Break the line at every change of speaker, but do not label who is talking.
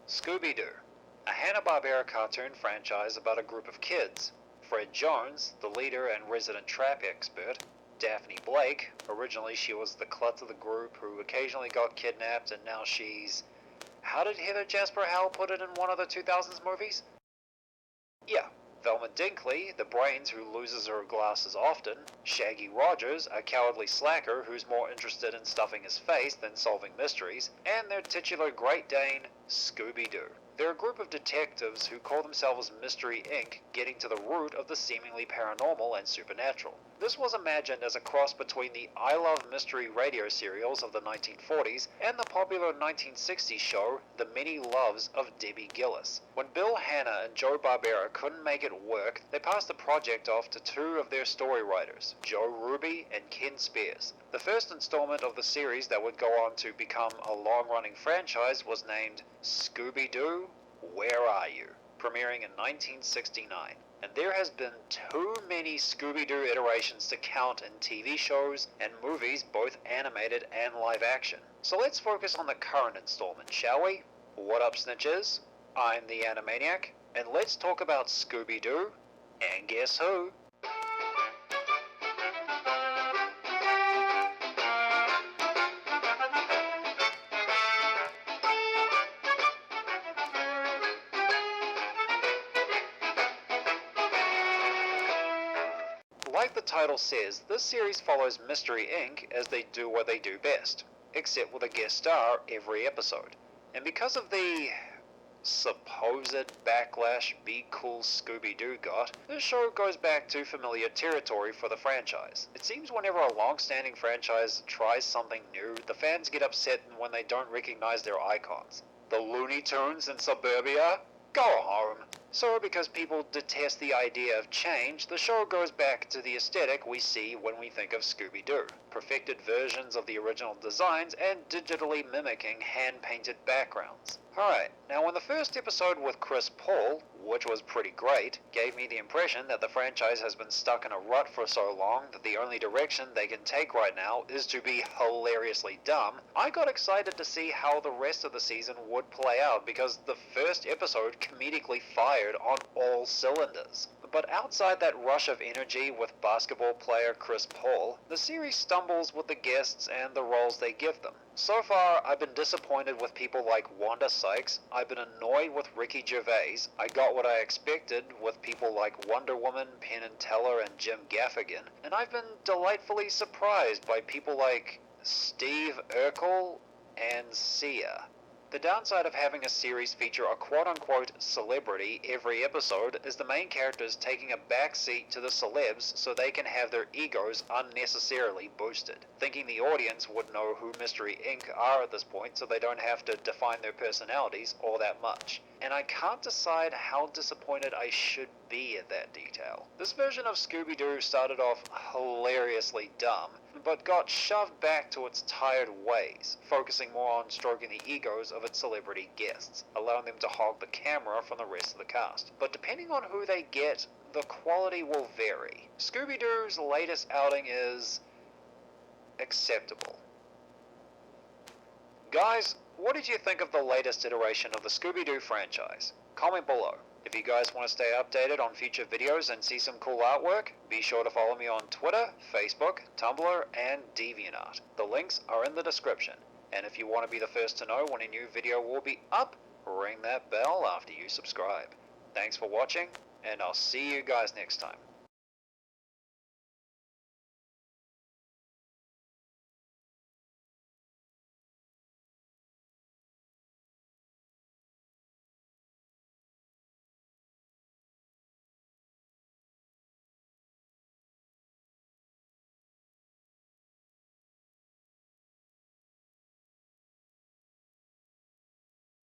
Scooby-Doo, a Hanna-Barbera cartoon franchise about a group of kids. Fred Jones, the leader and resident trap expert. Daphne Blake, originally she was the klutz of the group who occasionally got kidnapped and now she's... How did Heather Jasper Howell put it in one of the 2000s movies? Yeah, Velma Dinkley, the brains who loses her glasses often. Shaggy Rogers, a cowardly slacker who's more interested in stuffing his face than solving mysteries. And their titular Great Dane, Scooby-Doo. They're a group of detectives who call themselves Mystery Inc., getting to the root of the seemingly paranormal and supernatural. This was imagined as a cross between the I Love Mystery radio serials of the 1940s and the popular 1960s show The Many Loves of Debbie Gillis. When Bill Hanna and Joe Barbera couldn't make it work, they passed the project off to two of their story writers, Joe Ruby and Ken Spears. The first installment of the series that would go on to become a long-running franchise was named Scooby-Doo, Where Are You?, premiering in 1969. And there has been too many Scooby-Doo iterations to count in TV shows and movies, both animated and live action. So let's focus on the current installment, shall we? What up, snitches? I'm the Animaniac, and let's talk about Scooby-Doo, and guess who? Like the title says, this series follows Mystery Inc. as they do what they do best, except with a guest star every episode. And because of the supposed backlash Be Cool Scooby-Doo got, this show goes back to familiar territory for the franchise. It seems whenever a long-standing franchise tries something new, the fans get upset when they don't recognize their icons. The Looney Tunes in suburbia? Go home. So, because people detest the idea of change, the show goes back to the aesthetic we see when we think of Scooby-Doo. Perfected versions of the original designs and digitally mimicking hand-painted backgrounds. Alright, now when the first episode with Chris Paul, which was pretty great, gave me the impression that the franchise has been stuck in a rut for so long that the only direction they can take right now is to be hilariously dumb, I got excited to see how the rest of the season would play out because the first episode comedically fired on all cylinders. But outside that rush of energy with basketball player Chris Paul, the series stumbles with the guests and the roles they give them. So far, I've been disappointed with people like Wanda Sykes, I've been annoyed with Ricky Gervais, I got what I expected with people like Wonder Woman, Penn and Teller, and Jim Gaffigan, and I've been delightfully surprised by people like Steve Urkel and Sia. The downside of having a series feature a quote-unquote celebrity every episode is the main characters taking a backseat to the celebs so they can have their egos unnecessarily boosted, thinking the audience would know who Mystery Inc. are at this point so they don't have to define their personalities all that much. And I can't decide how disappointed I should be at that detail. This version of Scooby-Doo started off hilariously dumb, but got shoved back to its tired ways, focusing more on stroking the egos of its celebrity guests, allowing them to hog the camera from the rest of the cast. But depending on who they get, the quality will vary. Scooby-Doo's latest outing is acceptable. Guys, what did you think of the latest iteration of the Scooby-Doo franchise? Comment below. If you guys want to stay updated on future videos and see some cool artwork, be sure to follow me on Twitter, Facebook, Tumblr, and DeviantArt. The links are in the description. And if you want to be the first to know when a new video will be up, ring that bell after you subscribe. Thanks for watching, and I'll see you guys next time.